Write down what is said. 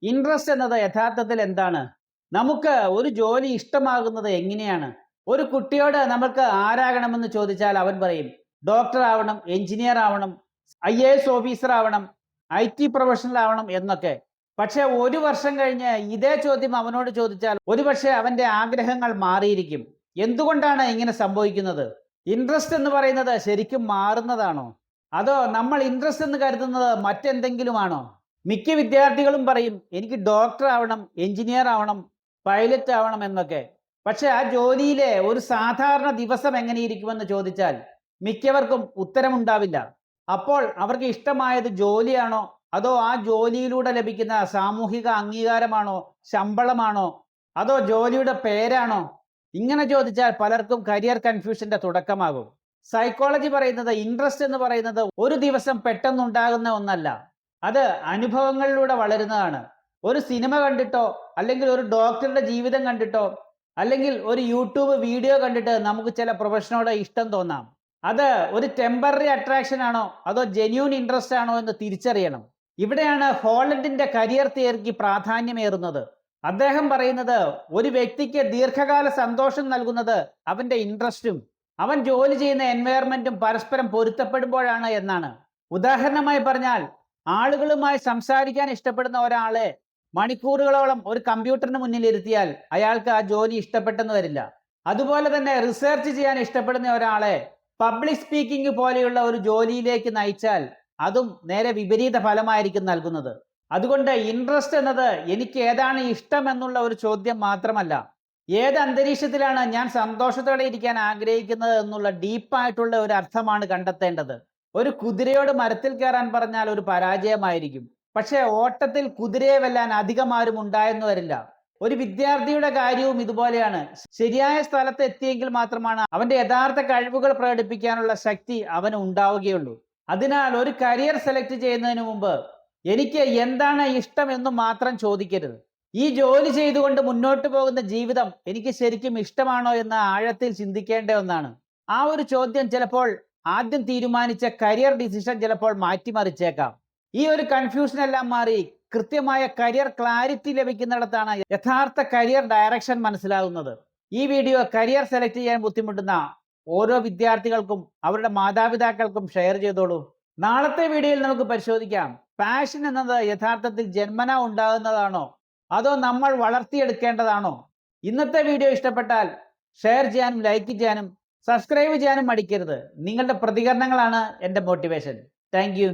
Interest എന്നത് യഥാർത്ഥത്തിൽ എന്താണ്? നമുക്ക് ഒരു ജോലി ഇഷ്ടമാകുന്നത് എങ്ങനെയാണ്? ഒരു കുട്ടിയോട് നമുക്ക് ആരാകണമെന്ന് ചോദിച്ചാൽ അവൻ പറയും ഡോക്ടർ ആവണം, എഞ്ചിനീയർ ആവണം, ഐഎഎസ് ഓഫീസർ ആവണം, ഐടി പ്രൊഫഷണൽ ആവണം എന്നൊക്കെ. പക്ഷെ ഒരു വർഷം കഴിഞ്ഞ് ഇതേ ചോദ്യം അവനോട് ചോദിച്ചാൽ ഒരുപക്ഷെ അവന്റെ ആഗ്രഹങ്ങൾ മാറിയിരിക്കും. എന്തുകൊണ്ടാണ് ഇങ്ങനെ സംഭവിക്കുന്നത്? ഇൻട്രസ്റ്റ് എന്ന് പറയുന്നത് ശരിക്കും മാറുന്നതാണോ? അതോ നമ്മൾ ഇൻട്രസ്റ്റ് എന്ന് കരുതുന്നത് മറ്റെന്തെങ്കിലുമാണോ? മിക്ക വിദ്യാർത്ഥികളും പറയും എനിക്ക് ഡോക്ടർ ആവണം, എഞ്ചിനീയർ ആവണം, പൈലറ്റ് ആവണം എന്നൊക്കെ. പക്ഷെ ആ ജോലിയിലെ ഒരു സാധാരണ ദിവസം എങ്ങനെയിരിക്കുമെന്ന് ചോദിച്ചാൽ മിക്കവർക്കും ഉത്തരമുണ്ടാവില്ല. അപ്പോൾ അവർക്ക് ഇഷ്ടമായത് ജോലിയാണോ, അതോ ആ ജോലിയിലൂടെ ലഭിക്കുന്ന സാമൂഹിക അംഗീകാരമാണോ, ശമ്പളമാണോ, അതോ ജോലിയുടെ പേരാണോ? ഇങ്ങനെ ചോദിച്ചാൽ പലർക്കും കരിയർ കൺഫ്യൂഷന്റെ തുടക്കമാകും. സൈക്കോളജി പറയുന്നത് ഇൻട്രസ്റ്റ് എന്ന് പറയുന്നത് ഒരു ദിവസം പെട്ടെന്നുണ്ടാകുന്ന ഒന്നല്ല. അത് അനുഭവങ്ങളിലൂടെ വളരുന്നതാണ്. ഒരു സിനിമ കണ്ടിട്ടോ, അല്ലെങ്കിൽ ഒരു ഡോക്ടറുടെ ജീവിതം കണ്ടിട്ടോ, അല്ലെങ്കിൽ ഒരു യൂട്യൂബ് വീഡിയോ കണ്ടിട്ട് നമുക്ക് ചില പ്രൊഫഷനോട് ഇഷ്ടം തോന്നാം. അത് ഒരു ടെമ്പററി അട്രാക്ഷൻ ആണോ, അതോ ജെന്യൂൻ ഇൻട്രസ്റ്റ് ആണോ എന്ന് തിരിച്ചറിയണം. ഇവിടെയാണ് ഹോളണ്ടിന്റെ കരിയർ തിയറിക്ക് പ്രാധാന്യമേറുന്നത്. അദ്ദേഹം പറയുന്നത് ഒരു വ്യക്തിക്ക് ദീർഘകാല സന്തോഷം നൽകുന്നത് അവന്റെ ഇൻട്രസ്റ്റും അവൻ ജോലി ചെയ്യുന്ന എൻവയറമെന്റും പരസ്പരം പൊരുത്തപ്പെടുമ്പോഴാണ് എന്നാണ്. ഉദാഹരണമായി പറഞ്ഞാൽ ആളുകളുമായി സംസാരിക്കാൻ ഇഷ്ടപ്പെടുന്ന ഒരാളെ മണിക്കൂറുകളോളം ഒരു കമ്പ്യൂട്ടറിന് മുന്നിൽ ഇരുത്തിയാൽ അയാൾക്ക് ആ ജോലി ഇഷ്ടപ്പെട്ടെന്ന് വരില്ല. അതുപോലെ തന്നെ റിസർച്ച് ചെയ്യാൻ ഇഷ്ടപ്പെടുന്ന ഒരാളെ പബ്ലിക് സ്പീക്കിംഗ് പോലെയുള്ള ഒരു ജോലിയിലേക്ക് നയിച്ചാൽ അതും നേരെ വിപരീത ഫലമായിരിക്കും നൽകുന്നത്. അതുകൊണ്ട് ഇൻട്രസ്റ്റ് എന്നത് എനിക്ക് ഏതാണ് ഇഷ്ടം എന്നുള്ള ഒരു ചോദ്യം മാത്രമല്ല, ഏത് അന്തരീക്ഷത്തിലാണ് ഞാൻ സന്തോഷത്തോടെ ഇരിക്കാൻ ആഗ്രഹിക്കുന്നത് എന്നുള്ള ഡീപ്പായിട്ടുള്ള ഒരു അർത്ഥമാണ് കണ്ടെത്തേണ്ടത്. ഒരു കുതിരയോട് മരത്തിൽ കയറാൻ പറഞ്ഞാൽ ഒരു പരാജയമായിരിക്കും. പക്ഷേ ഓട്ടത്തിൽ കുതിരയെ വെല്ലാൻ അധികം ആരും ഉണ്ടായെന്ന് വരില്ല. ഒരു വിദ്യാർത്ഥിയുടെ കാര്യവും ഇതുപോലെയാണ്. ശരിയായ സ്ഥലത്ത് എത്തിയെങ്കിൽ മാത്രമാണ് അവന്റെ യഥാർത്ഥ കഴിവുകൾ പ്രകടിപ്പിക്കാനുള്ള ശക്തി അവന് ഉണ്ടാവുകയുള്ളൂ. അതിനാൽ ഒരു കരിയർ സെലക്ട് ചെയ്യുന്നതിന് മുമ്പ് എനിക്ക് എന്താണ് ഇഷ്ടം എന്ന് മാത്രം ചോദിക്കരുത്. ഈ ജോലി ചെയ്തുകൊണ്ട് മുന്നോട്ട് പോകുന്ന ജീവിതം എനിക്ക് ശരിക്കും ഇഷ്ടമാണോ എന്ന് ആഴത്തിൽ ചിന്തിക്കേണ്ട ഒന്നാണ്. ആ ഒരു ചോദ്യം ചിലപ്പോൾ ആദ്യം തീരുമാനിച്ച കരിയർ ഡിസിഷൻ ചിലപ്പോൾ മാറ്റിമറിച്ചേക്കാം. ഈ ഒരു കൺഫ്യൂഷൻ എല്ലാം മാറി കൃത്യമായ കരിയർ ക്ലാരിറ്റി ലഭിക്കുന്നിടത്താണ് യഥാർത്ഥ കരിയർ ഡയറക്ഷൻ മനസ്സിലാകുന്നത്. ഈ വീഡിയോ കരിയർ സെലക്ട് ചെയ്യാൻ ബുദ്ധിമുട്ടുന്ന ഓരോ വിദ്യാർത്ഥികൾക്കും അവരുടെ മാതാപിതാക്കൾക്കും ഷെയർ ചെയ്തോളൂ. നാളത്തെ വീഡിയോയിൽ നമുക്ക് പരിശോധിക്കാം, പാഷൻ എന്നത് യഥാർത്ഥത്തിൽ ജന്മന ഉണ്ടാകുന്നതാണോ, അതോ നമ്മൾ വളർത്തിയെടുക്കേണ്ടതാണോ? ഇന്നത്തെ വീഡിയോ ഇഷ്ടപ്പെട്ടാൽ ഷെയർ ചെയ്യാനും ലൈക്ക് ചെയ്യാനും സബ്സ്ക്രൈബ് ചെയ്യാനും മടിക്കരുത്. നിങ്ങളുടെ പ്രതികരണങ്ങളാണ് എൻ്റെ മോട്ടിവേഷൻ. Thank you.